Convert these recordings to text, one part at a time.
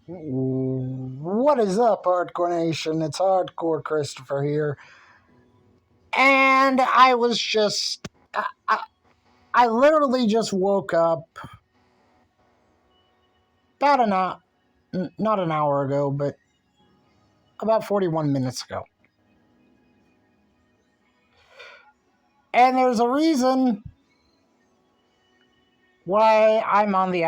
What is up, Hardcore Nation? It's Hardcore Christopher here. And I was just. I literally just woke up about not an hour ago, but about 41 minutes ago. And there's a reason why I'm on the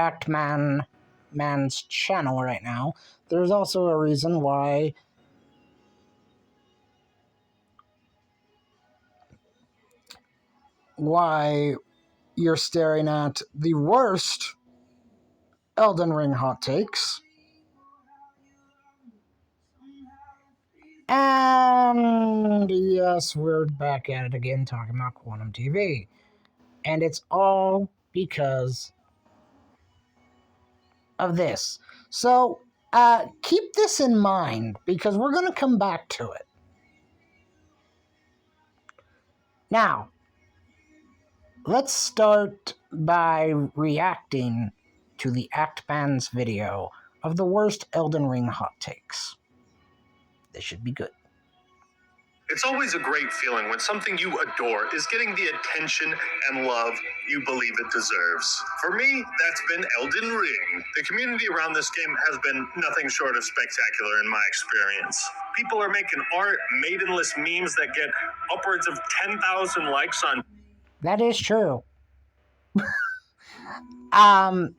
Man's channel right now. There's also a reason why you're staring at the worst Elden Ring hot takes. And yes, we're back at it again talking about Quantum TV. And it's all because of this. So keep this in mind because we're going to come back to it. Now, let's start by reacting to the Actman's video of the worst Elden Ring hot takes. This should be good. It's always a great feeling when something you adore is getting the attention and love you believe it deserves. For me, that's been Elden Ring. The community around this game has been nothing short of spectacular in my experience. People are making art, maidenless memes that get upwards of 10,000 likes on... That is true.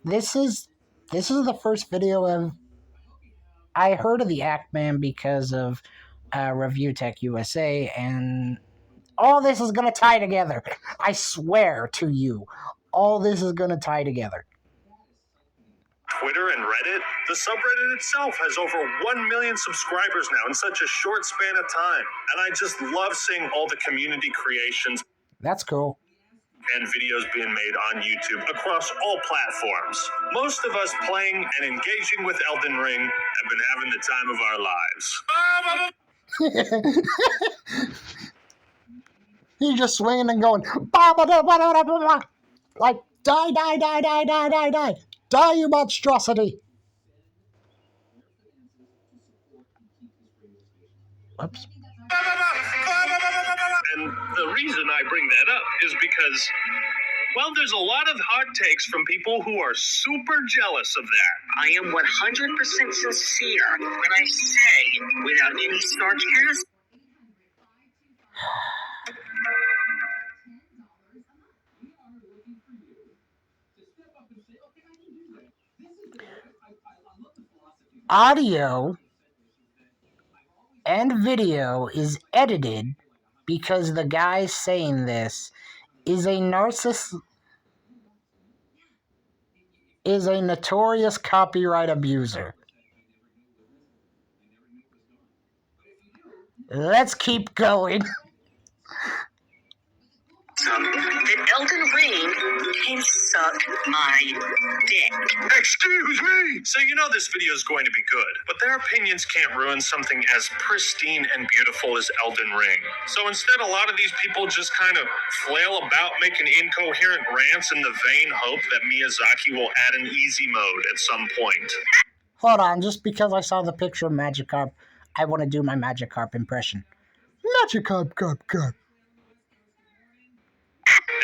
This is the first video I heard of the Actman because of Review Tech USA, and all this is going to tie together. I swear to you, all this is going to tie together. Twitter and Reddit, the subreddit itself has over 1 million subscribers now in such a short span of time. And I just love seeing all the community creations. That's cool. And videos being made on YouTube across all platforms. Most of us playing and engaging with Elden Ring have been having the time of our lives. He's just swinging and going, like, die. Die, you monstrosity. Whoops. And the reason I bring that up is because, well, there's a lot of hot takes from people who are super jealous of that. I am 100% sincere when I say, without any sarcasm, audio and video is edited because the guy saying this is a notorious copyright abuser. Let's keep going. that Elden Ring can suck my dick. Excuse me! So you know this video is going to be good, but their opinions can't ruin something as pristine and beautiful as Elden Ring. So instead, a lot of these people just kind of flail about making incoherent rants in the vain hope that Miyazaki will add an easy mode at some point. Hold on, just because I saw the picture of Magikarp, I want to do my Magikarp impression. Magikarp.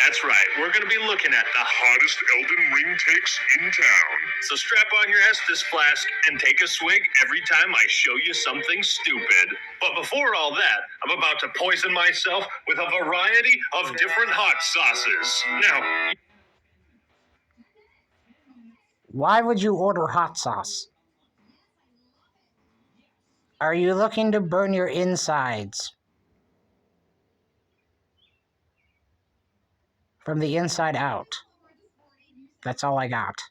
That's right, we're going to be looking at the hottest Elden Ring takes in town. So strap on your Estus flask and take a swig every time I show you something stupid. But before all that, I'm about to poison myself with a variety of different hot sauces. Now, Why would you order hot sauce? Are you looking to burn your insides? From the inside out. That's all I got.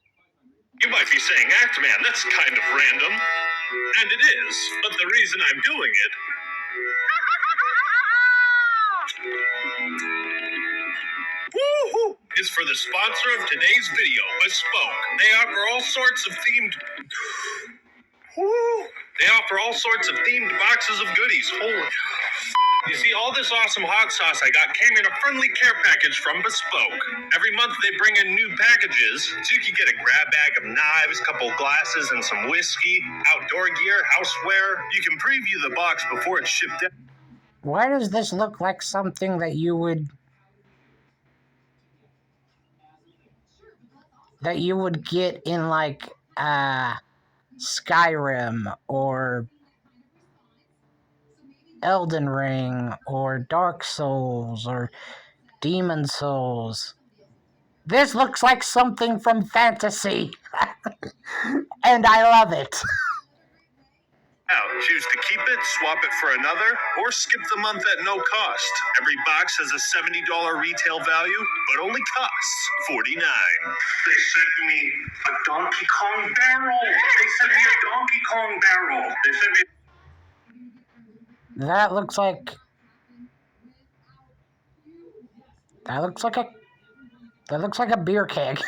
you might be saying, Actman, that's kind of random. And it is, but the reason I'm doing it is for the sponsor of today's video, Bespoke. They offer all sorts of themed boxes of goodies. Holy You see, all this awesome hot sauce I got came in a friendly care package from Bespoke. Every month they bring in new packages, so you can get a grab bag of knives, couple glasses, and some whiskey, outdoor gear, houseware. You can preview the box before it's shipped out. Why does this look like something that you would get in like Skyrim or Elden Ring or Dark Souls or Demon Souls? This looks like something from fantasy. And I love it. Choose to keep it, swap it for another, or skip the month at no cost. Every box has a $70 retail value, but only costs $49. They sent me a Donkey Kong barrel. They sent me a Donkey Kong barrel. They sent me. That looks like a beer keg.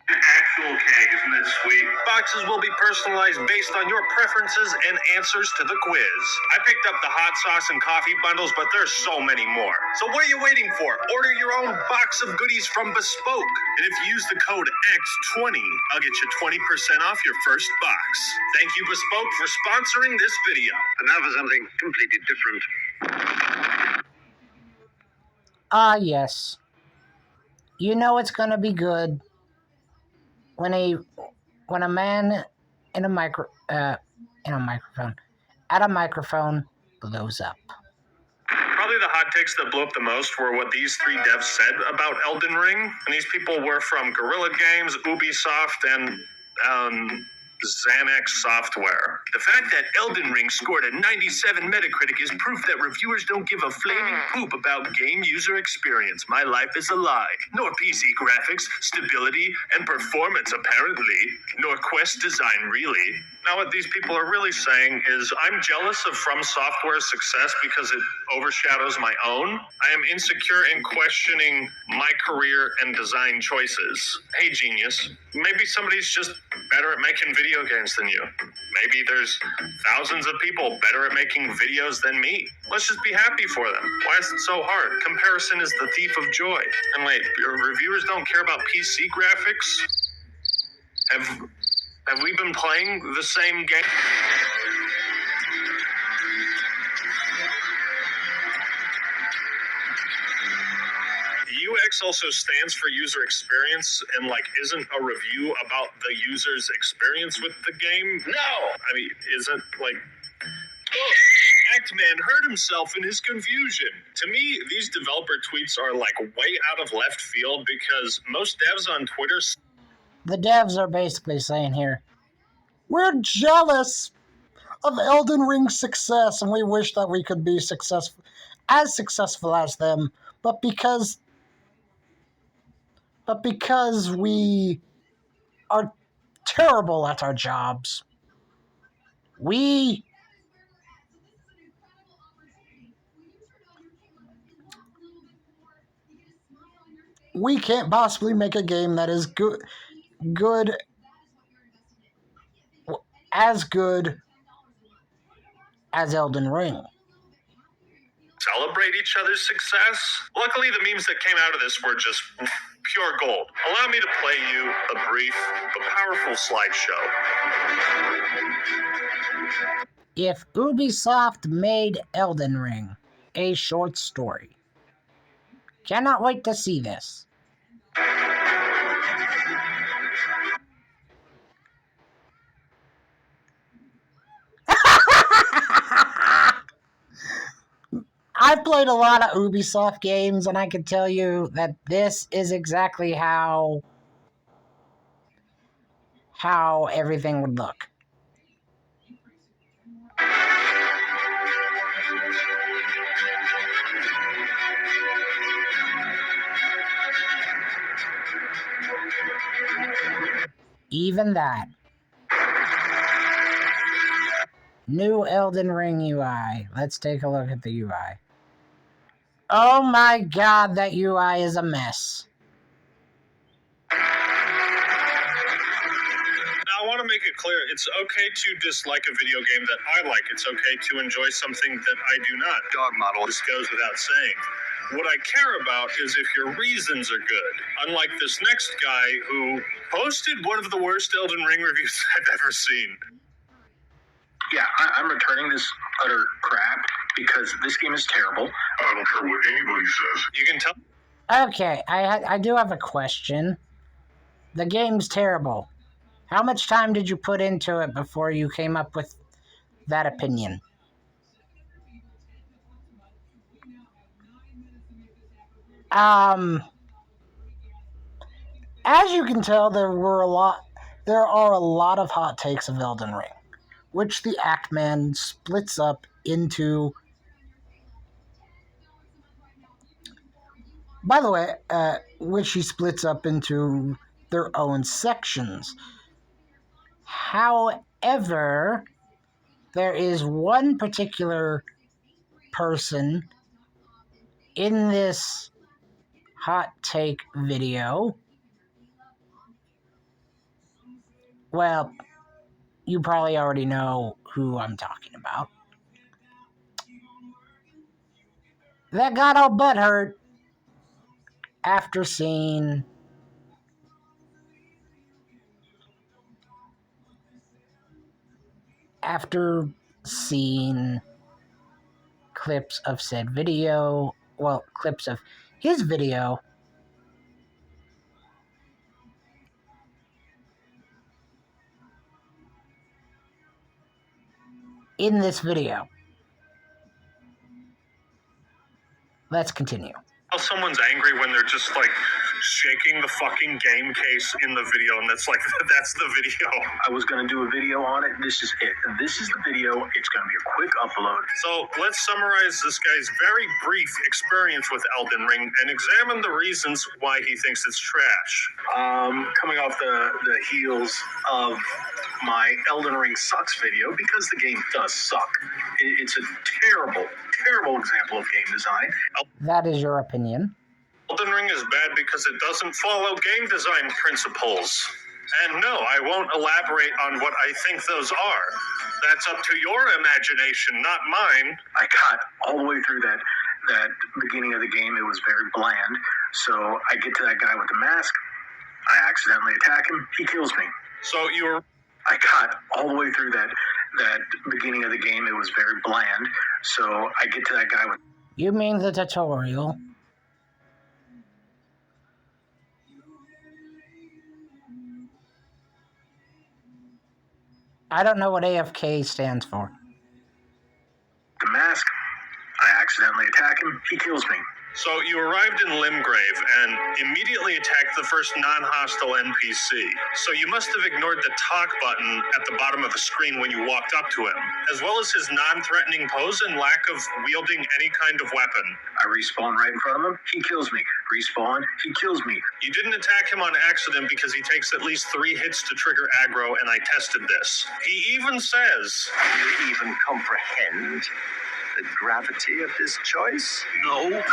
An actual keg, isn't that sweet? Boxes will be personalized based on your preferences and answers to the quiz. I picked up the hot sauce and coffee bundles, but there's so many more. So what are you waiting for? Order your own box of goodies from Bespoke. And if you use the code X20, I'll get you 20% off your first box. Thank you, Bespoke, for sponsoring this video. And now for something completely different. Ah, yes. You know it's gonna be good when a man at a microphone blows up. Probably the hot takes that blew up the most were what these three devs said about Elden Ring. And these people were from Guerrilla Games, Ubisoft, and Xanax Software. The fact that Elden Ring scored a 97 Metacritic is proof that reviewers don't give a flaming poop about game user experience. My life is a lie. Nor PC graphics, stability, and performance apparently. Nor quest design really. Now what these people are really saying is I'm jealous of From Software's success because it overshadows my own. I am insecure and questioning my career and design choices. Hey genius, maybe somebody's just better at making video games than you. Maybe there's thousands of people better at making videos than me. Let's just be happy for them. Why is it so hard? Comparison is the thief of joy. And wait, your reviewers don't care about PC graphics? Have we been playing the same game? UX also stands for user experience and isn't a review about the user's experience with the game. No! I mean, isn't Actman hurt himself in his confusion. To me, these developer tweets are way out of left field because most devs on Twitter. The devs are basically saying here, we're jealous of Elden Ring's success and we wish that we could be successful as them, but because we are terrible at our jobs, we can't possibly make a game that is good as Elden Ring. Celebrate each other's success. Luckily, the memes that came out of this were just pure gold. Allow me to play you a brief but powerful slideshow. If Ubisoft made Elden Ring a short story. Cannot wait to see this. I've played a lot of Ubisoft games, and I can tell you that this is exactly how everything would look. Even that. New Elden Ring UI. Let's take a look at the UI. Oh my god, that UI is a mess. Now, I want to make it clear, it's okay to dislike a video game that I like. It's okay to enjoy something that I do not. Dog model. This goes without saying. What I care about is if your reasons are good. Unlike this next guy who posted one of the worst Elden Ring reviews I've ever seen. Yeah, I'm returning this utter crap because this game is terrible. I don't care what anybody says. You can tell. Okay, I do have a question. The game's terrible. How much time did you put into it before you came up with that opinion? As you can tell, there are a lot of hot takes of Elden Ring, which the Actman splits up into. By the way, which he splits up into their own sections. However, there is one particular person in this hot take video. Well, you probably already know who I'm talking about. That got all butthurt after seeing clips of said video, well, clips of his video in this video. Let's continue. Someone's angry when they're just like shaking the fucking game case in the video, and that's the video. I was going to do a video on it. This is it. This is the video. It's going to be a quick upload. So let's summarize this guy's very brief experience with Elden Ring and examine the reasons why he thinks it's trash. Coming off the heels of my Elden Ring sucks video, because the game does suck. It's a terrible example of game design. That is your opinion. Elden Ring is bad because it doesn't follow game design principles. And no, I won't elaborate on what I think those are. That's up to your imagination, not mine. I got all the way through that beginning of the game. It was very bland. So I get to that guy with the mask. I accidentally attack him. He kills me. So you were... I got all the way through that beginning of the game. It was very bland. So I get to that guy with... You mean the tutorial? I don't know what AFK stands for. The mask. I accidentally attack him. He kills me. So you arrived in Limgrave and immediately attacked the first non-hostile NPC. So you must have ignored the talk button at the bottom of the screen when you walked up to him, as well as his non-threatening pose and lack of wielding any kind of weapon. I respawn right in front of him. He kills me. Respawn. He kills me. You didn't attack him on accident because he takes at least 3 hits to trigger aggro, and I tested this. He even says, "Do you even comprehend the gravity of this choice?" "No."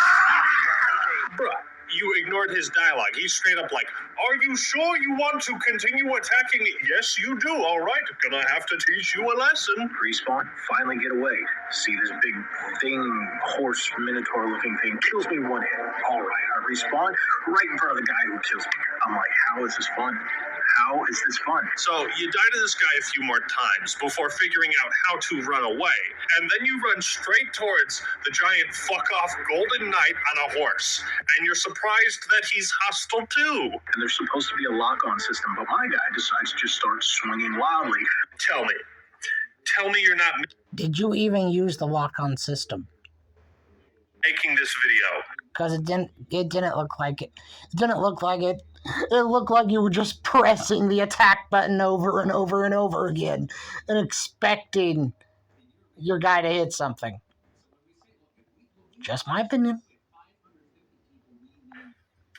Bruh, you ignored his dialogue. He's straight up like, "Are you sure you want to continue attacking me?" "Yes, you do. All right, gonna have to teach you a lesson." Respawn. Finally get away. See this big thing, horse, minotaur-looking thing. Kills me one hit. All right, I respawn right in front of the guy who kills me. I'm like, how is this fun? How is this fun? So you die to this guy a few more times before figuring out how to run away. And then you run straight towards the giant fuck-off golden knight on a horse. And you're surprised that he's hostile too. And there's supposed to be a lock-on system, but my guy decides to just start swinging wildly. Tell me you're not Did you even use the lock-on system? making this video. Because it didn't look like it. It didn't look like it. It looked like you were just pressing the attack button over and over and over again and expecting your guy to hit something. Just my opinion.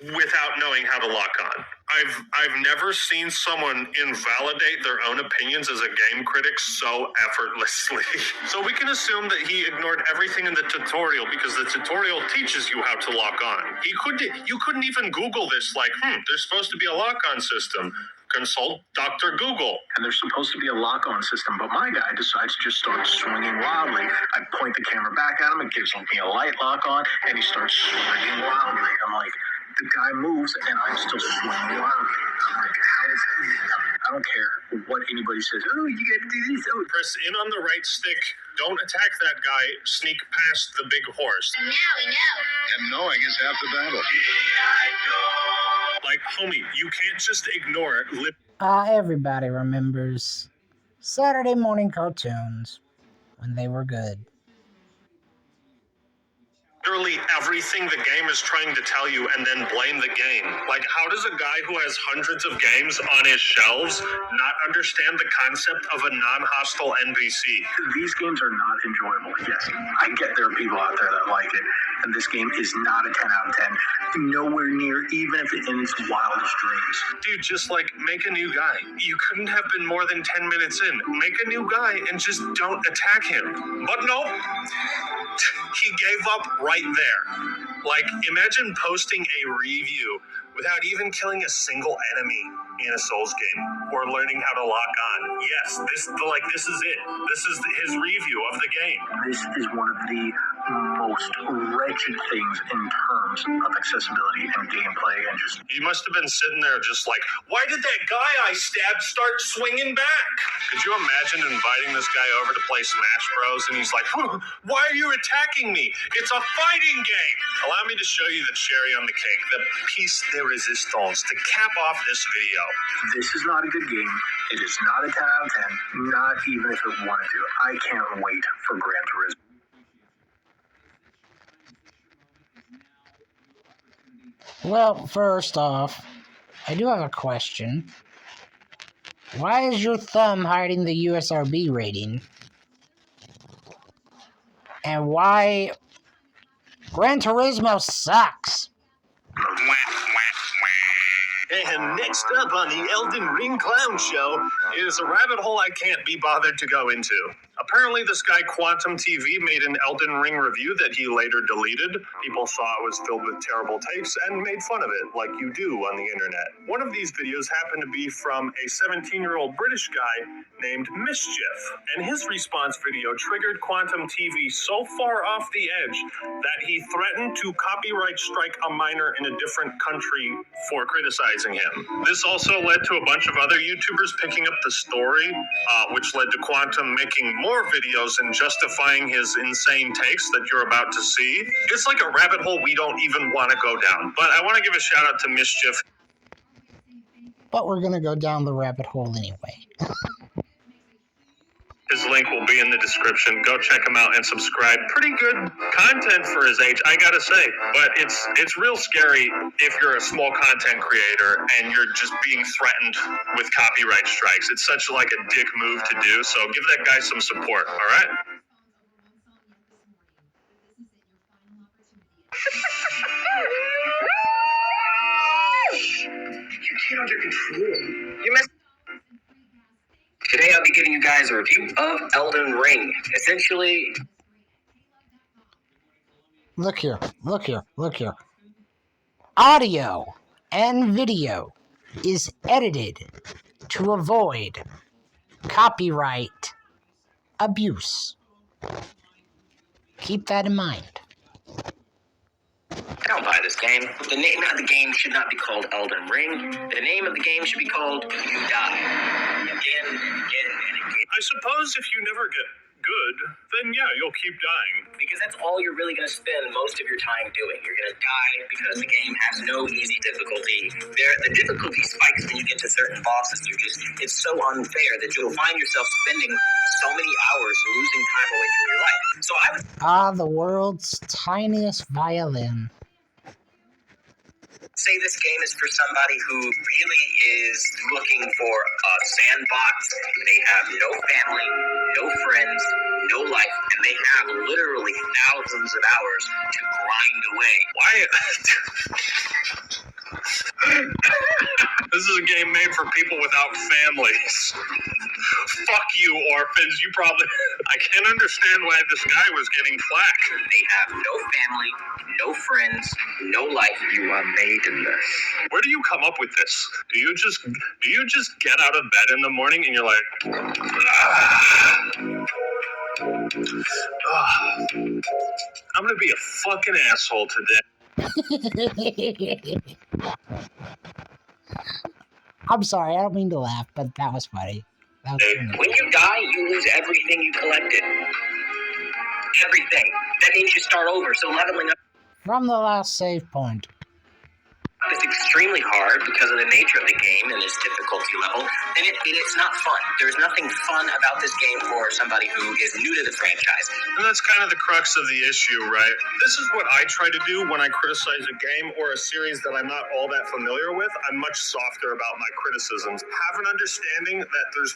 Without knowing how to lock on. I've never seen someone invalidate their own opinions as a game critic so effortlessly. So we can assume that he ignored everything in the tutorial because the tutorial teaches you how to lock on. You couldn't even Google this like, there's supposed to be a lock-on system. Consult Dr. Google. And there's supposed to be a lock-on system, but my guy decides to just start swinging wildly. I point the camera back at him, it gives me a light lock-on, and he starts swinging wildly. I'm like, the guy moves, and I'm still swinging wildly. I'm like, how is I don't care what anybody says. Oh, you got to do this. Oh, Press in on the right stick. Don't attack that guy. Sneak past the big horse. Now we know. And knowing is half the battle. Like, homie, you can't just ignore it. Everybody remembers Saturday morning cartoons when they were good. Literally everything the game is trying to tell you and then blame the game. Like, how does a guy who has hundreds of games on his shelves not understand the concept of a non-hostile NPC? these games are not enjoyable. Yes, I get there are people out there that like it, and this game is not a 10 out of 10. Nowhere near, even if it's in its wildest dreams. Dude, just like, make a new guy. You couldn't have been more than 10 minutes in. Make a new guy and just don't attack him. But no, he gave up right there. Like, imagine posting a review without even killing a single enemy in a Souls game or learning how to lock on. Yes, this is it. This is his review of the game. This is one of the most wretched things in terms of accessibility and gameplay and just... He must have been sitting there just like, why did that guy I stabbed start swinging back? Could you imagine inviting this guy over to play Smash Bros. And he's like, why are you attacking me? It's a fighting game. Allow me to show you the cherry on the cake, the piece de resistance to cap off this video. This is not a good game. It is not a 10 out of 10, not even if it wanted to. I can't wait for Gran Turismo. Well, first off, I do have a question. Why is your thumb hiding the USRB rating? And why Gran Turismo sucks? And next up on the Elden Ring Clown Show is a rabbit hole I can't be bothered to go into. Apparently, this guy Quantum TV made an Elden Ring review that he later deleted. People saw it was filled with terrible takes and made fun of it, like you do on the internet. One of these videos happened to be from a 17-year-old British guy named Mischief, and his response video triggered Quantum TV so far off the edge that he threatened to copyright strike a minor in a different country for criticizing him. This also led to a bunch of other YouTubers picking up the story, which led to Quantum making more videos and justifying his insane takes that you're about to see. It's like a rabbit hole we don't even want to go down. But I want to give a shout out to Mischief. But we're gonna go down the rabbit hole anyway. His link will be in the description. Go check him out and subscribe. Pretty good content for his age, I gotta say. But it's real scary if you're a small content creator and you're just being threatened with copyright strikes. It's such like a dick move to do. So give that guy some support, all right? Your kid under control. You messed. Today I'll be giving you guys a review of Elden Ring. Essentially, Look here. Audio and video is edited to avoid copyright abuse. Keep that in mind. I don't buy this game. The name of the game should not be called Elden Ring. The name of the game should be called You Die. Again and again and again. I suppose if you never get good, then yeah, you'll keep dying. Because that's all you're really going to spend most of your time doing. You're going to die because the game has no easy difficulty. The difficulty spikes when you get to certain bosses. It's so unfair that you'll find yourself spending so many hours losing time away from your life. So I would The world's tiniest violin. say this game is for somebody who really is looking for a sandbox. They have no family, no friends, no life, and they have literally thousands of hours to grind away. Why? This is a game made for people without families. Fuck you, orphans. You probably... I can't understand why this guy was getting flack. They have no family, no friends, no life. You are maidenless. Where do you come up with this? Do you just get out of bed in the morning and you're like, "Ah, I'm gonna be a fucking asshole today." I'm sorry, I don't mean to laugh, but that was funny. That was funny. When you die, you lose everything you collected. Everything. That means you start over. So leveling up From the last save point. is extremely hard because of the nature of the game and its difficulty level, and it's not fun. There's nothing fun about this game for somebody who is new to the franchise. And that's kind of the crux of the issue, right? This is what I try to do when I criticize a game or a series that I'm not all that familiar with. I'm much softer about my criticisms. Have an understanding that there's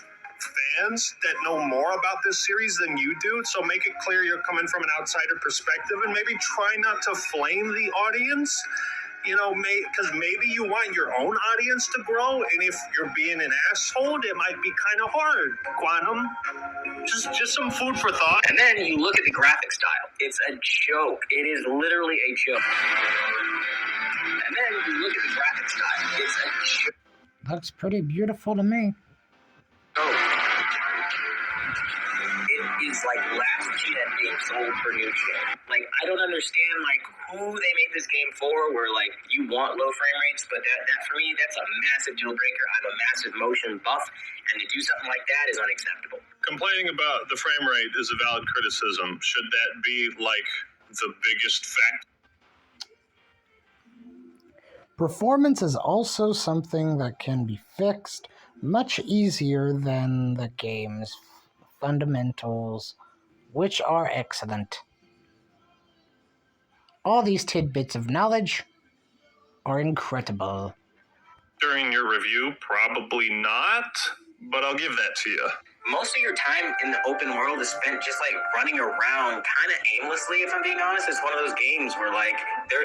fans that know more about this series than you do, so make it clear you're coming from an outsider perspective and maybe try not to flame the audience. You know, because maybe you want your own audience to grow, and if you're being an asshole, it might be kind of hard. Quantum, just some food for thought. And then you look at the graphic style. It's a joke. It is literally a joke. And then you look at the graphic style. It's a joke. Looks pretty beautiful to me. It is like last gen being sold for new gen. Like, I don't understand, like, who they made this game for, where, like, you want low frame rates, but that for me, that's a massive deal breaker. I'm a massive motion buff, and to do something like that is unacceptable. Complaining about the frame rate is a valid criticism. Should that be, like, the biggest fact? Performance is also something that can be fixed much easier than the game's fundamentals, which are excellent. All these tidbits of knowledge are incredible. During your review, probably not, but I'll give that to you. Most of your time in the open world is spent just like running around kind of aimlessly, if I'm being honest. It's one of those games where like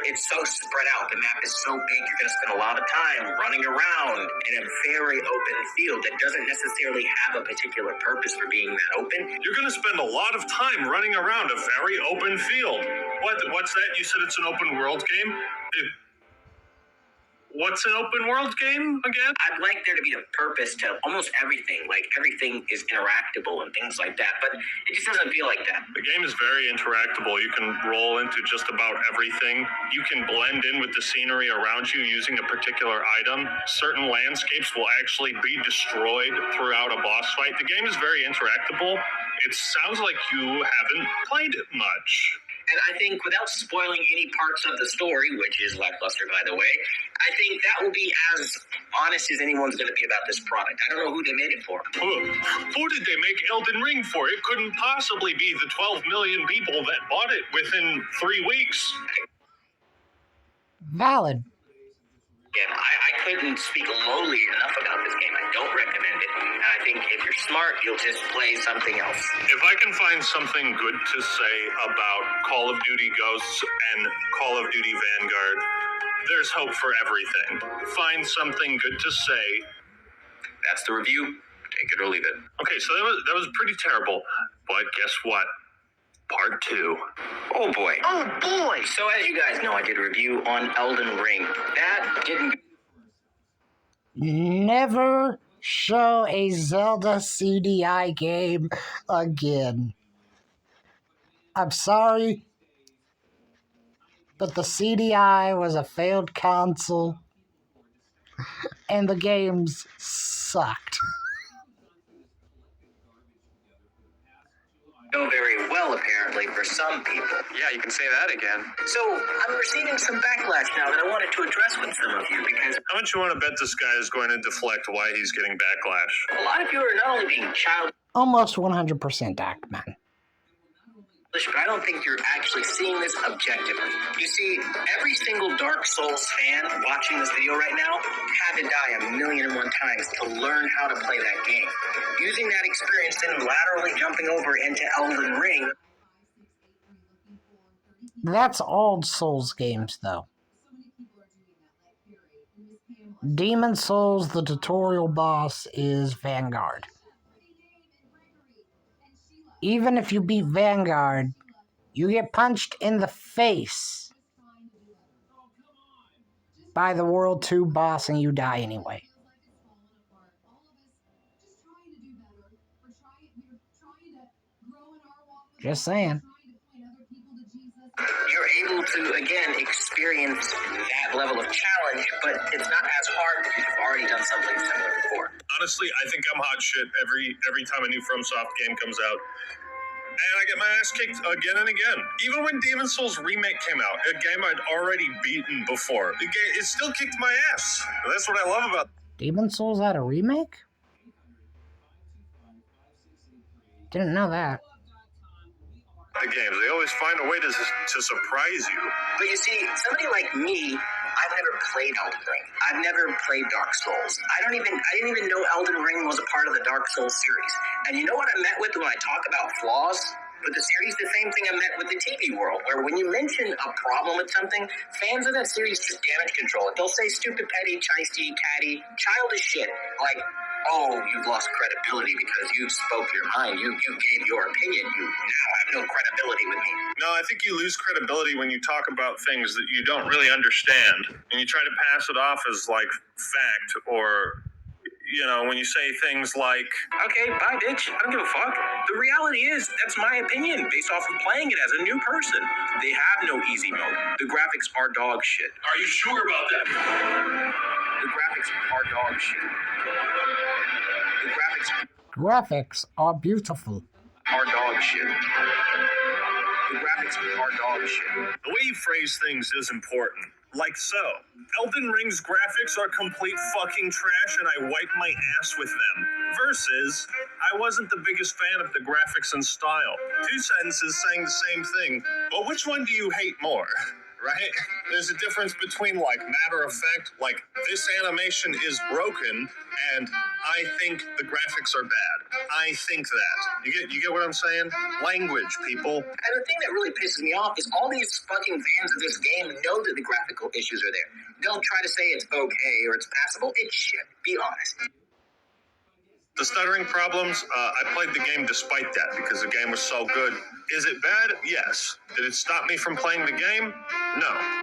it's so spread out. The map is so big, you're going to spend a lot of time running around in a very open field that doesn't necessarily have a particular purpose for being that open. You're going to spend a lot of time running around a very open field. What's that? You said it's an open world game? What's an open world game again? I'd like there to be a purpose to almost everything. Like, everything is interactable and things like that, but it just doesn't feel like that. The game is very interactable. You can roll into just about everything. You can blend in with the scenery around you using a particular item. Certain landscapes will actually be destroyed throughout a boss fight. The game is very interactable. It sounds like you haven't played it much. And I think without spoiling any parts of the story, which is lackluster, by the way, I think that will be as honest as anyone's going to be about this product. I don't know who they made it for. Who did they make Elden Ring for? It couldn't possibly be the 12 million people that bought it within 3 weeks. Valid. Again, I couldn't speak lowly enough about this game. I don't recommend it. And I think if you're smart, you'll just play something else. If I can find something good to say about Call of Duty Ghosts and Call of Duty Vanguard, there's hope for everything. Find something good to say. That's the review. Take it or leave it. Okay, so that was pretty terrible. But guess what? Part 2. Oh boy. Oh boy! So as you guys know, I did a review on Elden Ring. That didn't... Never show a Zelda CDI game again. I'm sorry, but the CDI was a failed console, and the games sucked. go very well, apparently, for some people. Yeah, you can say that again. So I'm receiving some backlash now that I wanted to address with some of you, because How much you want to bet this guy is going to deflect why he's getting backlash? a lot of you are not only being childish, Almost 100% Darkman. but I don't think you're actually seeing this objectively. You see, every single Dark Souls fan watching this video right now had to die 1,000,001 times to learn how to play that game. Using that experience, then laterally jumping over into Elden Ring. That's all Souls games, though. Demon Souls, the tutorial boss is Vanguard. Even if you beat Vanguard, you get punched in the face by the World 2 boss and you die anyway. Just saying. You're able to, again, experience that level of challenge, but it's not as hard because you've already done something similar before. Honestly, I think I'm hot shit every time a new FromSoft game comes out. And I get my ass kicked again and again. Even when Demon Souls Remake came out, a game I'd already beaten before, it still kicked my ass. And that's what I love about Demon Souls had a remake? Didn't know that. the games. They always find a way to surprise you. But you see, somebody like me, I've never played Elden Ring. I've never played Dark Souls. I didn't even know Elden Ring was a part of the Dark Souls series. And you know what I meant with when I talk about flaws? With the series, the same thing I meant with the TV world, where when you mention a problem with something, fans of that series just damage control it. They'll say stupid, petty, chisty, catty, childish shit. Like, oh, you've lost credibility because you spoke your mind. You gave your opinion. You now have no credibility with me. No, I think you lose credibility when you talk about things that you don't really understand. And you try to pass it off as, like, fact or... You know, when you say things like, Okay, bye, bitch. I don't give a fuck. The reality is, that's my opinion based off of playing it as a new person. They have no easy mode. The graphics are dog shit. are you sure about that? The graphics are dog shit. The Graphics are beautiful. are dog shit. The graphics are dog shit. The way you phrase things is important. Like so. Elden Ring's graphics are complete fucking trash and I wipe my ass with them. Versus, I wasn't the biggest fan of the graphics and style. Two sentences saying the same thing, but which one do you hate more? Right? There's a difference between, like, matter of fact, like, this animation is broken, and I think the graphics are bad. I think that. You get what I'm saying? Language, people. And the thing that really pisses me off is all these fucking fans of this game know that the graphical issues are there. They'll try to say it's okay or it's passable. It's shit. Be honest. The stuttering problems, I played the game despite that because the game was so good. Is it bad? Yes. Did it stop me from playing the game? No.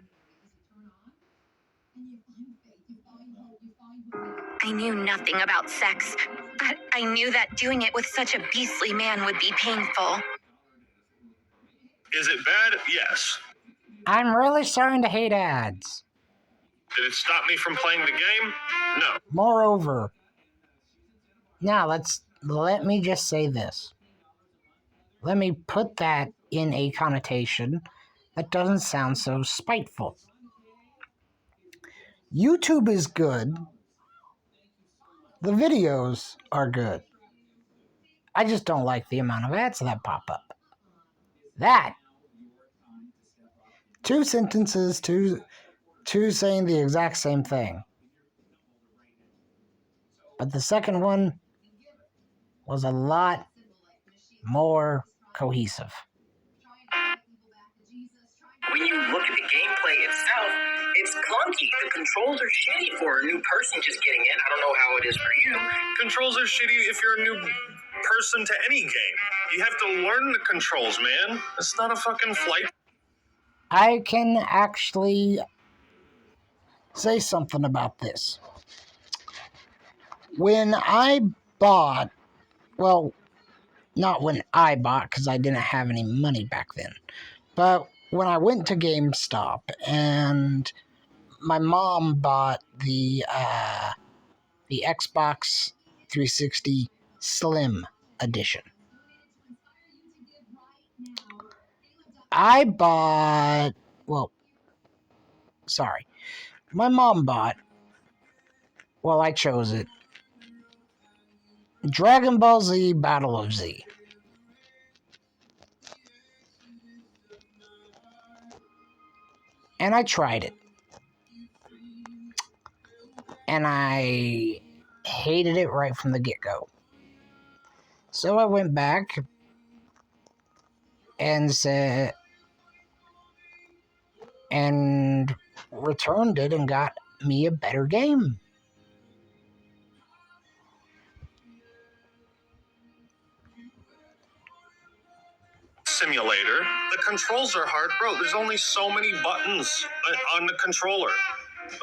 I knew nothing about sex, but I knew that doing it with such a beastly man would be painful. Is it bad? Yes. I'm really starting to hate ads. Did it stop me from playing the game? No. Moreover, now let me just say this. Let me put that in a connotation that doesn't sound so spiteful. YouTube is good. The videos are good. I just don't like the amount of ads that pop up. That. Two sentences, two saying the exact same thing. But the second one was a lot more cohesive. When you look at the gameplay itself, it's clunky. The controls are shitty for a new person just getting in. I don't know how it is for you. Controls are shitty if you're a new person to any game. You have to learn the controls, man. It's not a fucking flight. I can actually say something about this. When I bought, well, not when I bought because I didn't have any money back then, but when I went to GameStop and my mom bought the Xbox 360 Slim Edition. My mom bought, well, I chose it, Dragon Ball Z Battle of Z. And I tried it. And I hated it right from the get-go. So I went back and returned it and got me a better game simulator. The controls are hard, bro. There's only so many buttons on the controller.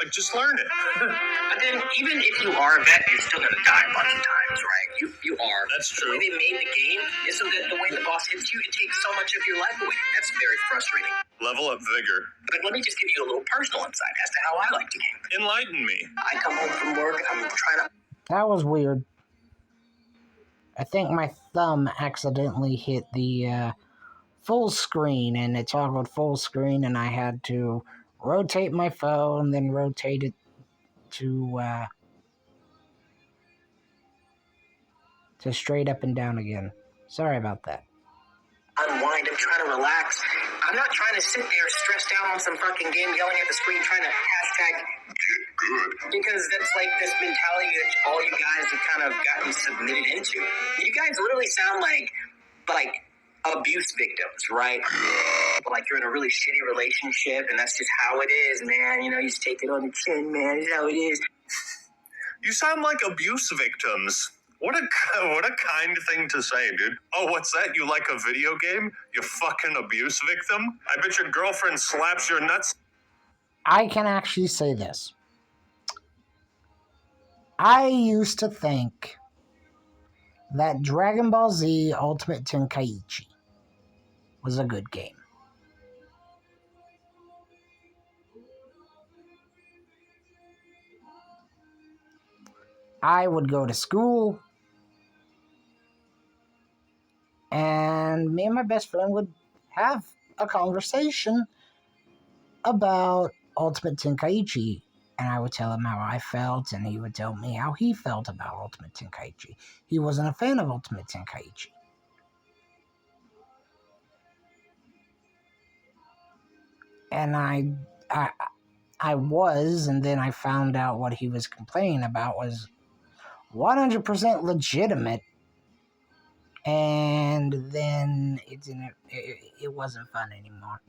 Like, just learn it. But then, even if you are a vet, you're still gonna die a bunch of times, right? You are. That's The true. way they made the game is so that the way the boss hits you, it takes so much of your life away. That's very frustrating. Level up vigor. But let me just give you a little personal insight as to how I like to game. Enlighten me. I come home from work, I'm trying to That was weird. I think my thumb accidentally hit the full screen, and it toggled full screen, and I had to rotate my phone, then rotate it to straight up and down again. Sorry about that. unwind. I'm trying to relax. I'm not trying to sit there stressed out on some fucking game, yelling at the screen, trying to hashtag Get good. because that's like this mentality that all you guys have kind of gotten submitted into. You guys literally sound like abuse victims, right? Like you're in a really shitty relationship and that's just how it is, man. You know, you just take it on the chin, man. It's how it is. You sound like abuse victims. What a kind thing to say, dude. Oh, what's that? You like a video game? You fucking abuse victim? I bet your girlfriend slaps your nuts. I can actually say this. I used to think that Dragon Ball Z Ultimate Tenkaichi was a good game. I would go to school, and me and my best friend would have a conversation about Ultimate Tenkaichi, and I would tell him how I felt, and he would tell me how he felt about Ultimate Tenkaichi. He wasn't a fan of Ultimate Tenkaichi. And I was, and then I found out what he was complaining about was 100% legitimate, and then it wasn't fun anymore.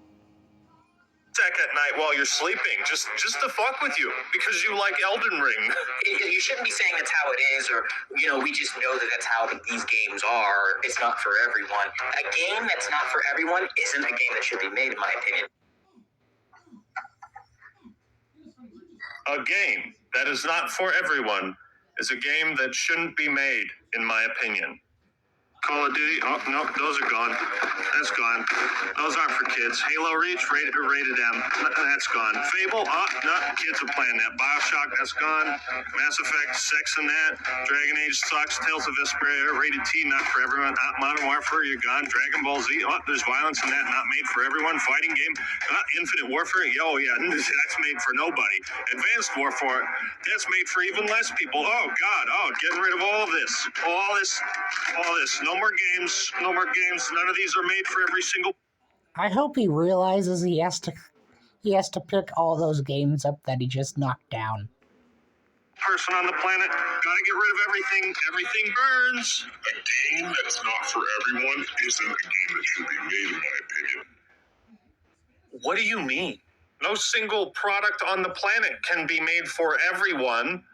Tech at night while you're sleeping, just to fuck with you because you like Elden Ring. You shouldn't be saying that's how it is, or, you know, we just know that that's how these games are. It's not for everyone. A game that's not for everyone isn't a game that should be made, in my opinion. A game that is not for everyone is a game that shouldn't be made, in my opinion. Call of Duty? Oh, no, those are gone. That's gone. Those aren't for kids. Halo Reach, rated M. That's gone. Fable? Oh, no, kids are playing that. Bioshock, that's gone. Mass Effect, sex and that. Dragon Age sucks. Tales of Vesperia, rated T, not for everyone. Modern Warfare, you're gone. Dragon Ball Z, oh, there's violence in that, not made for everyone. Fighting game, Infinite Warfare, oh yeah, that's made for nobody. Advanced Warfare, that's made for even less people. Oh God, getting rid of all of this. All this. No more games. None of these are made for every single. I hope he realizes he has to pick all those games up that he just knocked down. Person on the planet. Gotta get rid of everything. Everything burns. A game that's not for everyone isn't a game that should be made, in my opinion. What do you mean? No single product on the planet can be made for everyone.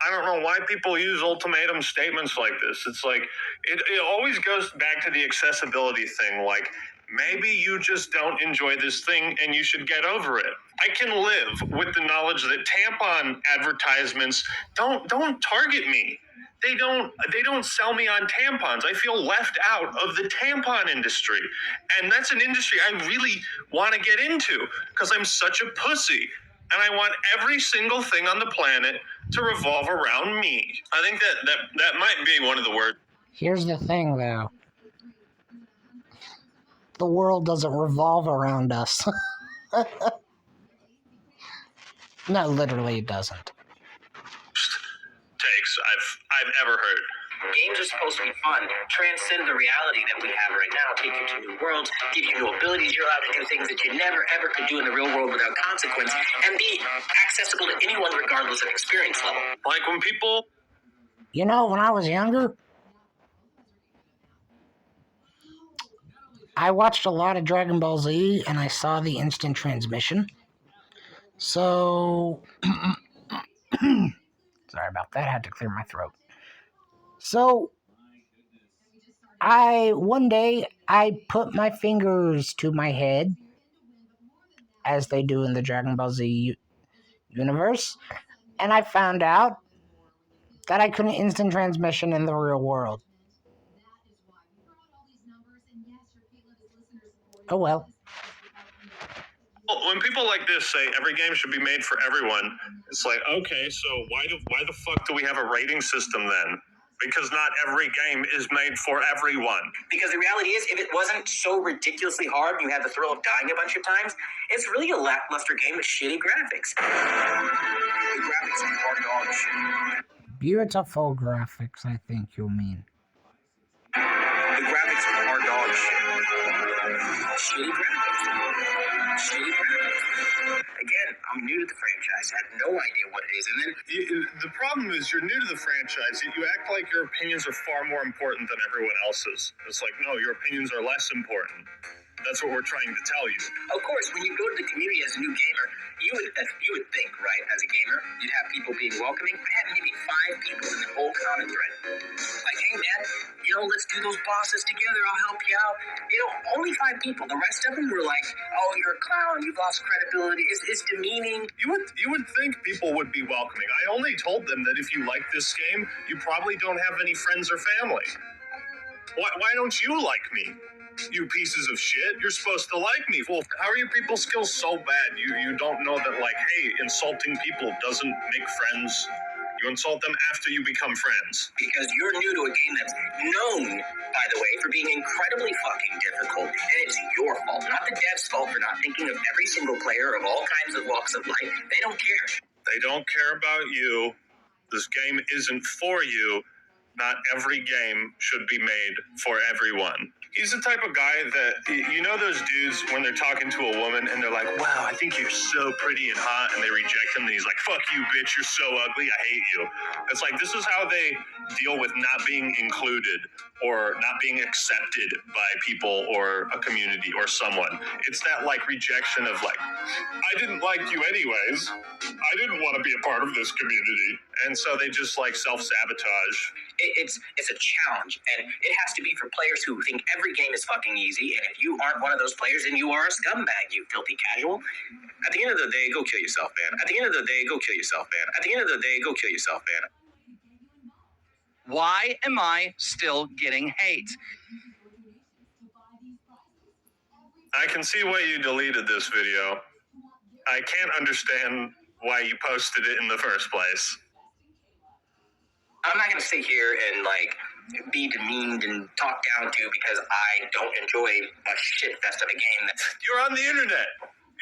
I don't know why people use ultimatum statements like this. It's like, it always goes back to the accessibility thing. Like, maybe you just don't enjoy this thing and you should get over it. I can live with the knowledge that tampon advertisements don't target me. They don't sell me on tampons. I feel left out of the tampon industry. And that's an industry I really want to get into because I'm such a pussy. And I want every single thing on the planet to revolve around me. I think that might be one of the words. Here's the thing, though. The world doesn't revolve around us. No, literally it doesn't. Takes I've ever heard. Games are supposed to be fun, transcend the reality that we have right now, take you to new worlds, give you new abilities. You're allowed to do things that you never, ever could do in the real world without consequence, and be accessible to anyone regardless of experience level. Like when people... You know, when I was younger, I watched a lot of Dragon Ball Z, and I saw the instant transmission. So... Sorry about that, I had to clear my throat. So, One day I put my fingers to my head, as they do in the Dragon Ball Z universe, and I found out that I couldn't instant transmission in the real world. Oh well. When people like this say every game should be made for everyone, it's like, okay, so why the fuck do we have a rating system then? Because not every game is made for everyone. Because the reality is, if it wasn't so ridiculously hard and you had the thrill of dying a bunch of times, it's really a lackluster game with shitty graphics. The graphics are dog shit. Beautiful graphics, I think you mean. The graphics are dog shit. Shitty graphics. Shitty graphics. Again, I'm new to the franchise. I have no idea what it is. And then The problem is you're new to the franchise, yet you act like your opinions are far more important than everyone else's. It's like, no, your opinions are less important. That's what we're trying to tell you. of course, when you go to the community as a new gamer, you would think, right, as a gamer, you'd have people being welcoming. I had maybe 5 people in the whole comment thread. Like, hey man, let's do those bosses together, I'll help you out. Only 5 people. The rest of them were like, oh, you're a clown, you've lost credibility, it's demeaning. You would think people would be welcoming. I only told them that if you like this game, you probably don't have any friends or family. Why don't you like me? You pieces of shit. You're supposed to like me. Well, how are your people skills so bad? You don't know that, like, hey, insulting people doesn't make friends. You insult them after you become friends. Because you're new to a game that's known, by the way, for being incredibly fucking difficult, and it's your fault, not the devs' fault for not thinking of every single player of all kinds of walks of life. They don't care. They don't care about you. This game isn't for you. Not every game should be made for everyone. He's the type of guy that, those dudes when they're talking to a woman and they're like, wow, I think you're so pretty and hot, and they reject him and he's like, fuck you, bitch, you're so ugly, I hate you. It's like, this is how they deal with not being included or not being accepted by people or a community or someone. It's that, like, rejection of, like, I didn't like you anyways. I didn't want to be a part of this community. And so they just, like, self-sabotage. It's a challenge, and it has to be for players who think every game is fucking easy, and if you aren't one of those players, then you are a scumbag, you filthy casual. At the end of the day, go kill yourself, man. At the end of the day, go kill yourself, man. At the end of the day, go kill yourself, man. Why am I still getting hate? I can see why you deleted this video. I can't understand why you posted it in the first place. I'm not going to sit here and, be demeaned and talked down to because I don't enjoy a shit fest of a game. You're on the internet.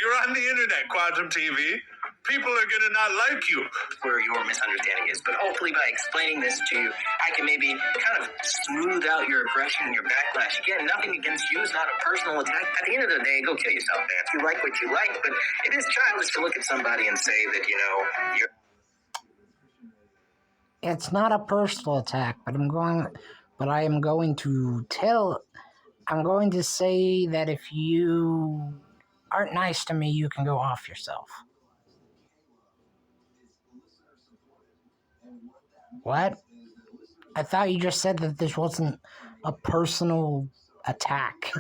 You're on the internet, Quantum TV. People are going to not like you. Where your misunderstanding is. But hopefully by explaining this to you, I can maybe kind of smooth out your aggression and your backlash. Again, nothing against you. It's not a personal attack. At the end of the day, go kill yourself, man. You like what you like, but it is childish to look at somebody and say that, you're... It's not a personal attack, but I'm going to say that if you aren't nice to me, you can go off yourself. What? I thought you just said that this wasn't a personal attack.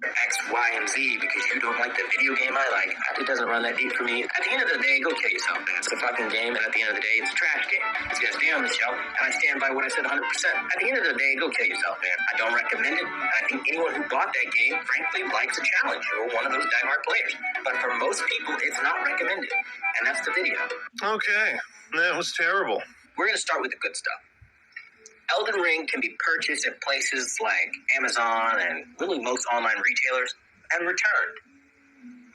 X, Y, and Z because you don't like the video game I like. It doesn't run that deep for me. At the end of the day, go kill yourself, man. It's a fucking game, and at the end of the day, it's a trash game. It's gonna stay on the shelf, and I stand by what I said 100%. At the end of the day, go kill yourself, man. I don't recommend it, and I think anyone who bought that game, frankly, likes a challenge. You're one of those diehard players. But for most people, it's not recommended, and that's the video. Okay. That was terrible. We're gonna start with the good stuff. Elden Ring can be purchased at places like Amazon and really most online retailers and returned.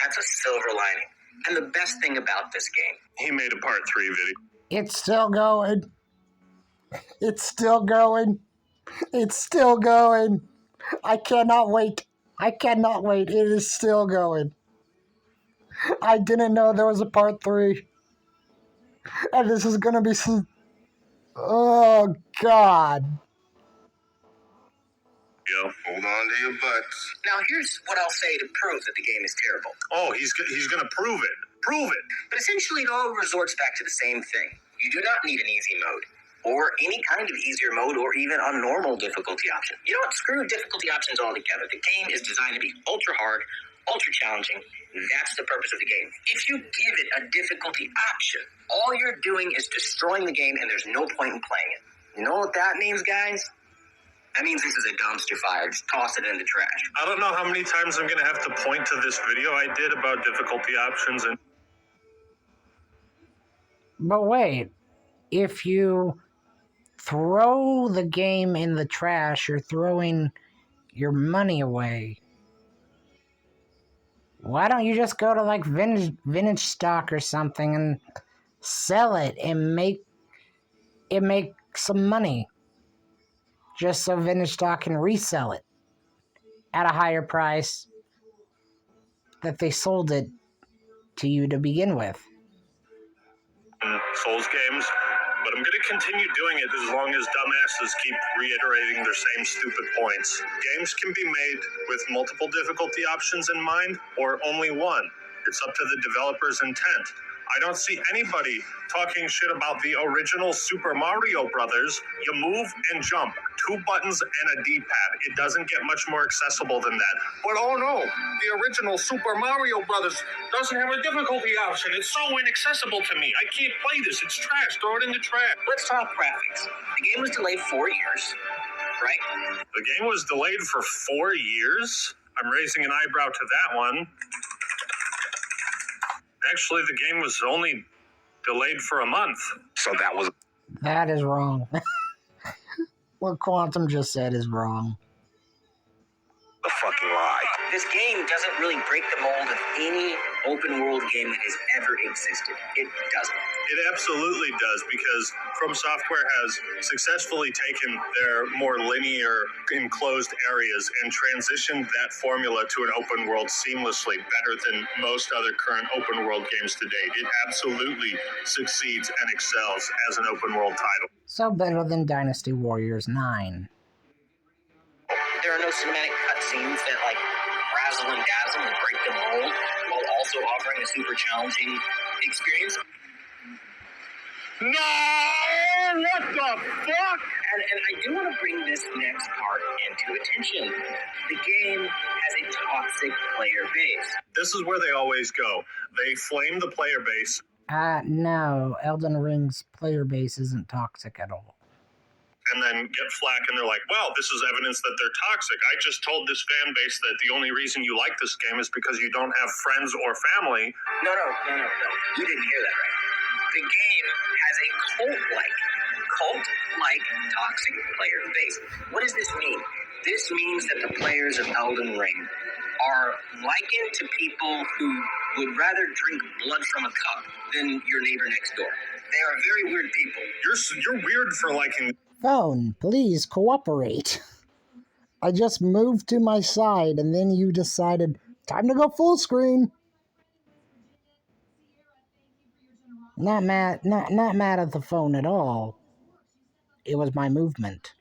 That's a silver lining. And the best thing about this game, He made a part 3 video. It's still going. It's still going. It's still going. I cannot wait. It is still going. I didn't know there was a part 3. And this is gonna be some... Oh, God. Yo. Hold on to your butts. now here's what I'll say to prove that the game is terrible. Oh, he's going to prove it. Prove it. But essentially it all resorts back to the same thing. You do not need an easy mode. or any kind of easier mode, or even a normal difficulty option. You know what? Screw difficulty options altogether. The game is designed to be ultra hard, ultra challenging. That's the purpose of the game. If you give it a difficulty option, all you're doing is destroying the game, and there's no point in playing it. You know what that means, guys? That means this is a dumpster fire. Just toss it in the trash. I don't know how many times I'm going to have to point to this video I did about difficulty options and But wait, if you throw the game in the trash, you're throwing your money away. Why don't you just go to like vintage stock or something and sell it and make some money, just so vintage stock can resell it at a higher price that they sold it to you to begin with. Souls games, but I'm going to continue doing it as long as dumbasses keep reiterating their same stupid points. Games can be made with multiple difficulty options in mind, or only one. It's up to the developer's intent. I don't see anybody talking shit about the original Super Mario Brothers. You move and jump. 2 buttons and a D-pad. It doesn't get much more accessible than that. But oh no, the original Super Mario Brothers doesn't have a difficulty option. It's so inaccessible to me. I can't play this. It's trash. Throw it in the trash. Let's talk graphics. The game was delayed 4 years, right? The game was delayed for 4 years? I'm raising an eyebrow to that one. Actually, the game was only delayed for a month. So That is wrong. What Quantum just said is wrong. the fucking lie. This game doesn't really break the mold of any open world game that has ever existed. It doesn't. It absolutely does, because From Software has successfully taken their more linear, enclosed areas and transitioned that formula to an open world seamlessly, better than most other current open world games to date. It absolutely succeeds and excels as an open world title. So better than Dynasty Warriors 9. There are no cinematic cutscenes that like razzle and dazzle and break the mold, while also offering a super challenging experience. No! What the fuck? And I do want to bring this next part into attention. The game has a toxic player base. This is where they always go. They flame the player base. No, Elden Ring's player base isn't toxic at all. And then get flack, and they're like, well, this is evidence that they're toxic. I just told this fan base that the only reason you like this game is because you don't have friends or family. No. You didn't hear that right. The game has a cult-like toxic player base. What does this mean? This means that the players of Elden Ring are likened to people who would rather drink blood from a cup than your neighbor next door. They are very weird people. You're weird for liking. Phone, please cooperate. I just moved to my side and then you decided, time to go full screen. Not mad at the phone at all. It was my movement.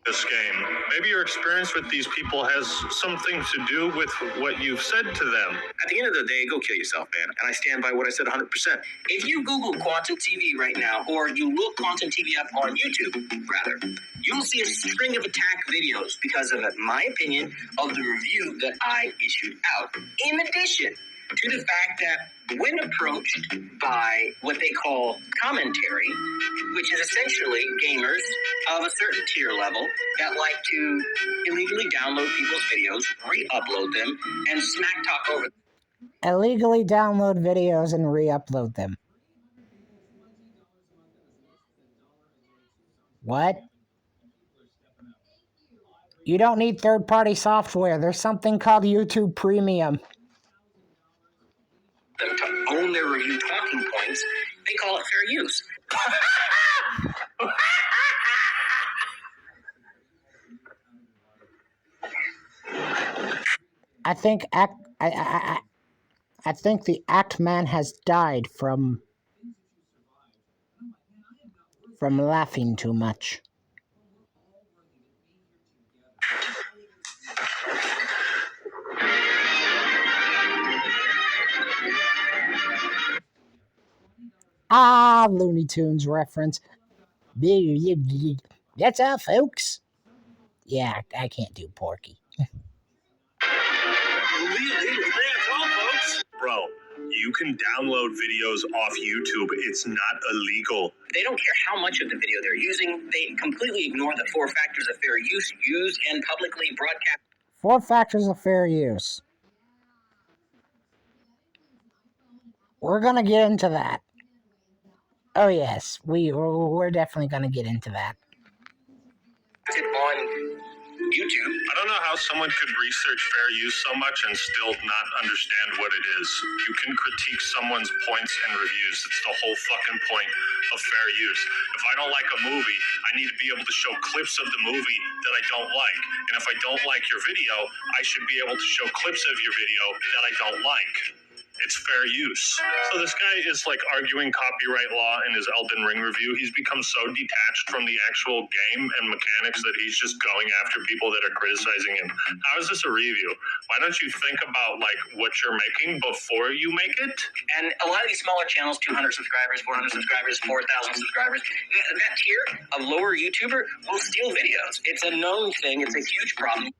This game. Maybe your experience with these people has something to do with what you've said to them. At the end of the day, go kill yourself, man. And I stand by what I said 100%. If you Google Quantum TV right now, or you look Quantum TV up on YouTube, rather, you'll see a string of attack videos because of, my opinion, of the review that I issued out. In addition to the fact that when approached by what they call commentary, which is essentially gamers of a certain tier level that like to illegally download people's videos, re-upload them, and smack talk over them. Illegally download videos and re-upload them. What? You don't need third-party software. There's something called YouTube Premium. Them to own their review talking points, they call it fair use. I think the Act Man has died from laughing too much. Ah, Looney Tunes reference. That's all, folks. Yeah, I can't do Porky. Bro, you can download videos off YouTube. It's not illegal. They don't care how much of the video they're using. They completely ignore the 4 factors of fair use used and publicly broadcast. 4 factors of fair use. We're gonna get into that. Oh yes, we're definitely gonna get into that. On YouTube. I don't know how someone could research fair use so much and still not understand what it is. You can critique someone's points and reviews. It's the whole fucking point of fair use. If I don't like a movie, I need to be able to show clips of the movie that I don't like. And if I don't like your video, I should be able to show clips of your video that I don't like. It's fair use. So this guy is like arguing copyright law in his Elden Ring review. He's become so detached from the actual game and mechanics that he's just going after people that are criticizing him. How is this a review? Why don't you think about like what you're making before you make it? And a lot of these smaller channels, 200 subscribers, 400 subscribers, 4,000 subscribers, that tier of lower YouTuber will steal videos. It's a known thing. It's a huge problem.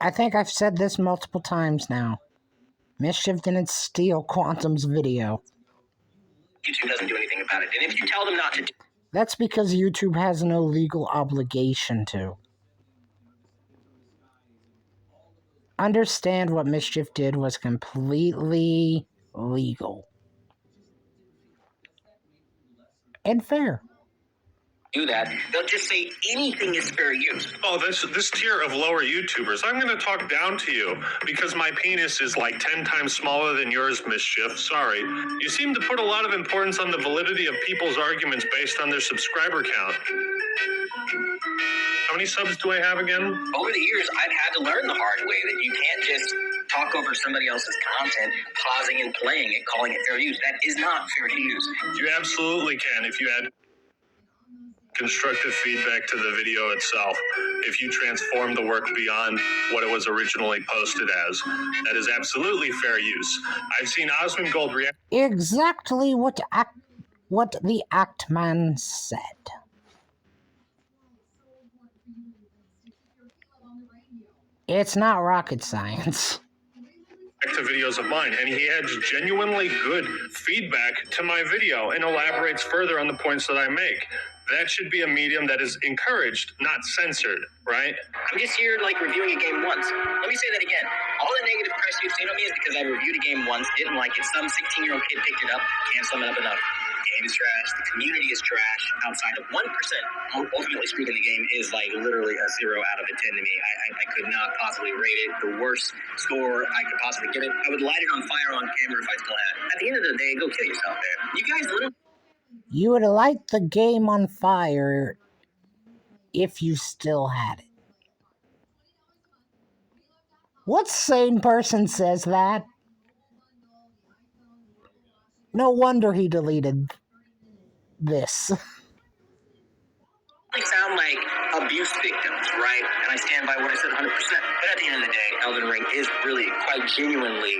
I think I've said this multiple times now. Mischief didn't steal Quantum's video. YouTube doesn't do anything about it. And if you tell them not to do That's because YouTube has no legal obligation to. Understand what Mischief did was completely legal. And fair. that, they'll just say anything is fair use. Oh, this tier of lower YouTubers, I'm going to talk down to you because my penis is like 10 times smaller than yours, Mischief. Sorry. You seem to put a lot of importance on the validity of people's arguments based on their subscriber count. How many subs do I have again? Over the years, I've had to learn the hard way that you can't just talk over somebody else's content, pausing and playing it, calling it fair use. That is not fair to use. You absolutely can if you add constructive feedback to the video itself. If you transform the work beyond what it was originally posted as, that is absolutely fair use. I've seen Osmond Gold react. Exactly what the Actman said. It's not rocket science. To videos of mine, and he adds genuinely good feedback to my video and elaborates further on the points that I make. That should be a medium that is encouraged, not censored, right? I'm just here, reviewing a game once. Let me say that again. All the negative press you've seen on me is because I reviewed a game once, didn't like it. Some 16-year-old kid picked it up, can't sum it up enough. The game is trash. The community is trash. Outside of 1%, ultimately speaking, the game is literally a 0 out of a 10 to me. I could not possibly rate it. The worst score I could possibly give it. I would light it on fire on camera if I still had it. At the end of the day, go kill yourself there. You guys literally... You would light the game on fire if you still had it. What sane person says that? No wonder he deleted this. They sound like abuse victims, right? And I stand by what I said 100%. But at the end of the day, Elden Ring is really quite genuinely,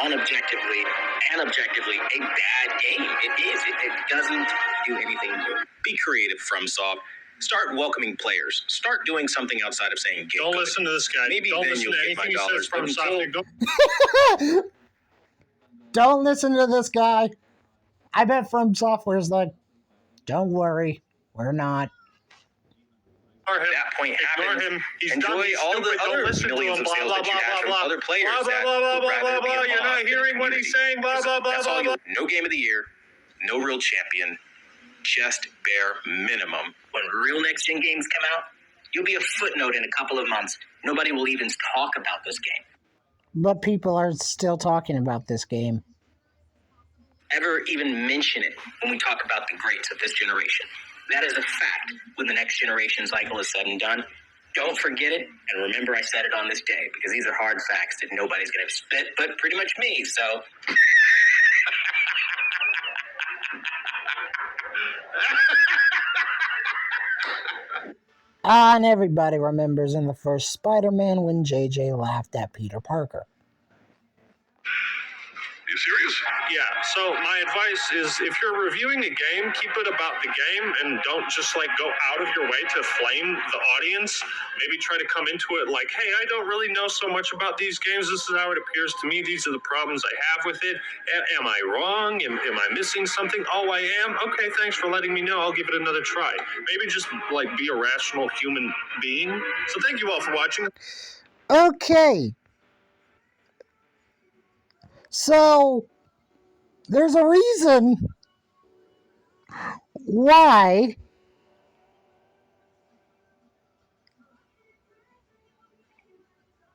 unobjectively, and objectively a bad game. It is. It doesn't do anything good. Be creative, FromSoft. Start welcoming players. Start doing something outside of saying get Don't good. listen to this guy. Maybe don't then listen you'll to get my anything he dollars. says from But Software. Don't listen to this guy. I bet From Software's like, don't worry, we're not. Ignore him. that point Ignore happens. him. He's Enjoy done. He's all stupid. the Don't other listen to millions him. of Blah, sales blah, that you blah, have blah, from blah. other players Blah, blah, that blah, blah, would blah, rather blah, be blah. a You're not loss hearing than what he's community. saying. Blah, blah, blah, That's blah, all blah. No game of the year, no real champion, just bare minimum. When real next-gen games come out, you'll be a footnote in a couple of months. Nobody will even talk about this game. But people are still talking about this game. Ever even mention it when we talk about the greats of this generation. That is a fact when the next generation cycle is said and done. Don't forget it, and remember I said it on this day, because these are hard facts that nobody's going to spit, but pretty much me, so... And everybody remembers in the first Spider-Man when JJ laughed at Peter Parker. You serious? Yeah, So my advice is, if you're reviewing a game, keep it about the game and don't just like go out of your way to flame the audience. Maybe try to come into it like, hey, I don't really know so much about these games. This is how it appears to me. These are the problems I have with it. Am I wrong? Am I missing something? Oh, I am? Okay, thanks for letting me know. I'll give it another try. Maybe just like be a rational human being. So thank you all for watching. Okay. So, there's a reason why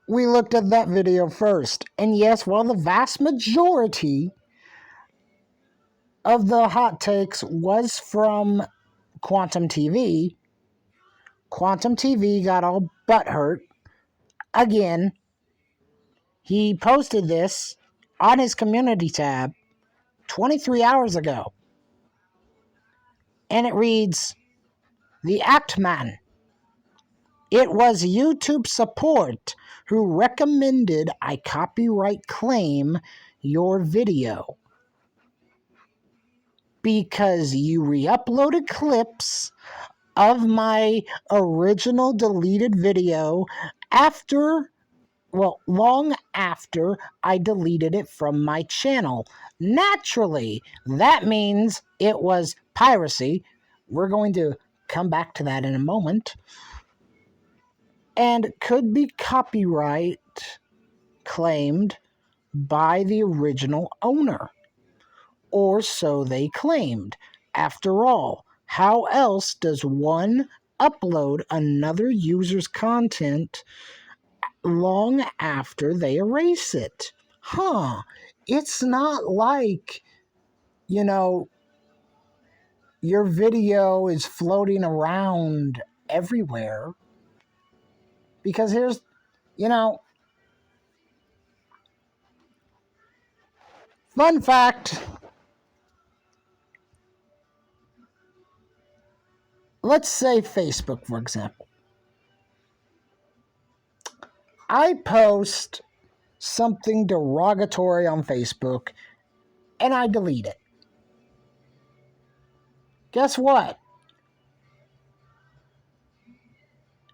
we looked at that video first. And yes, while the vast majority of the hot takes was from Quantum TV, Quantum TV got all butthurt. Again, he posted this on his community tab 23 hours ago. And it reads, "The Act Man. It was YouTube support who recommended I copyright claim your video because you re-uploaded clips of my original deleted video long after I deleted it from my channel. Naturally, that means it was piracy." We're going to come back to that in a moment. "And could be copyright claimed by the original owner. Or so they claimed. After all, how else does one upload another user's content long after they erase it?" It's not like, your video is floating around everywhere. Because here's, fun fact. Let's say Facebook, for example. I post something derogatory on Facebook and I delete it. Guess what?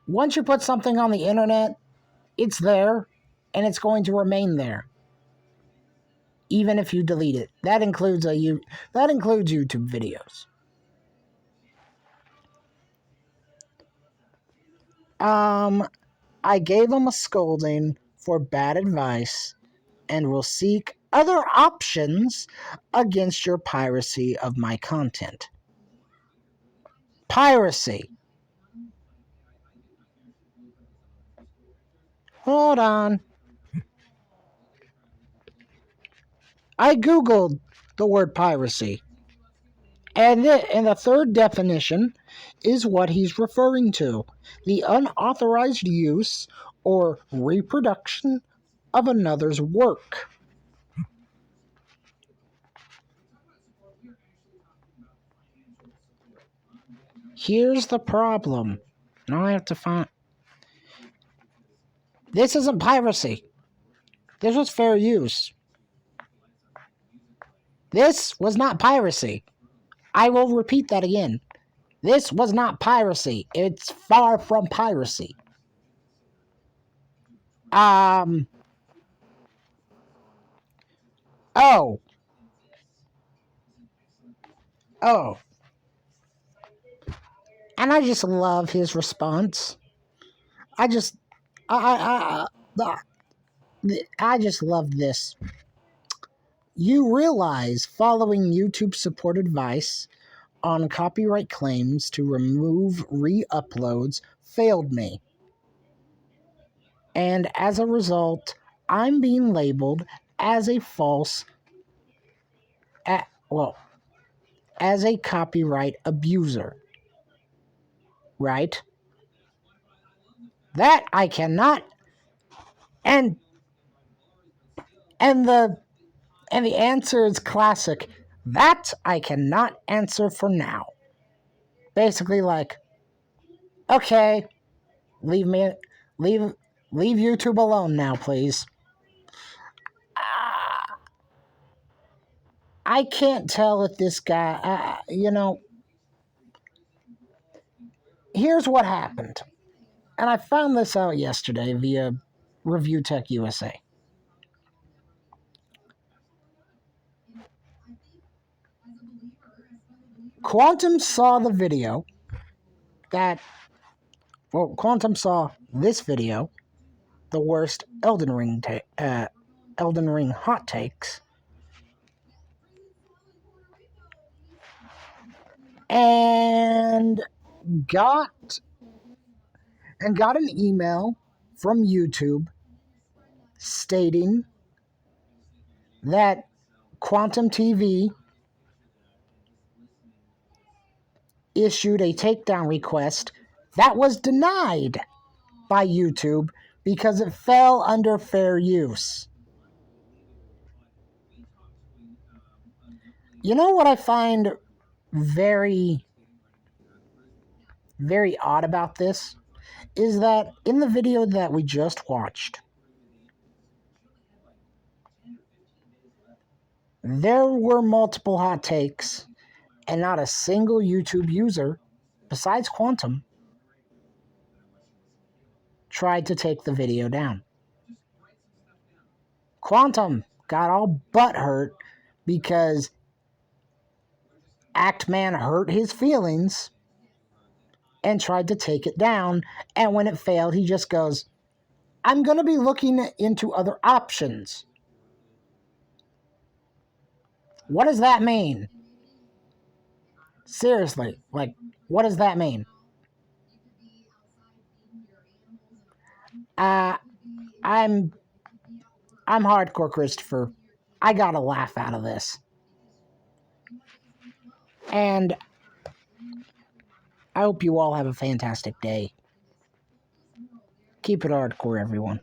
Once you put something on the internet, it's there and it's going to remain there, even if you delete it. That includes YouTube videos. I gave him a scolding for bad advice and will seek other options against your piracy of my content. Piracy. Hold on. I googled the word piracy. And the third definition is what he's referring to: the unauthorized use or reproduction of another's work. Here's the problem. Now I have to find... This isn't piracy. This was fair use. This was not piracy. I will repeat that again. This was not piracy. It's far from piracy. Oh. And I just love his response. I just love this. "You realize following YouTube support advice on copyright claims to remove re-uploads failed me. And as a result, I'm being labeled as a as a copyright abuser. Right? That I cannot..." And the answer is classic. "That I cannot answer for now." Basically like, okay, leave YouTube alone now, please. I can't tell if this guy, here's what happened. And I found this out yesterday via Review Tech USA. Quantum saw the video Quantum saw this video, the worst Elden Ring hot takes, and got an email from YouTube stating that Quantum TV issued a takedown request that was denied by YouTube because it fell under fair use. You know what I find very, very odd about this? Is that in the video that we just watched, there were multiple hot takes, and not a single YouTube user, besides Quantum, tried to take the video down. Quantum got all butthurt because Actman hurt his feelings and tried to take it down, and when it failed, he just goes, I'm going to be looking into other options. What does that mean? Seriously, like, what does that mean? I'm hardcore Christopher. I got a laugh out of this. And I hope you all have a fantastic day. Keep it hardcore, everyone.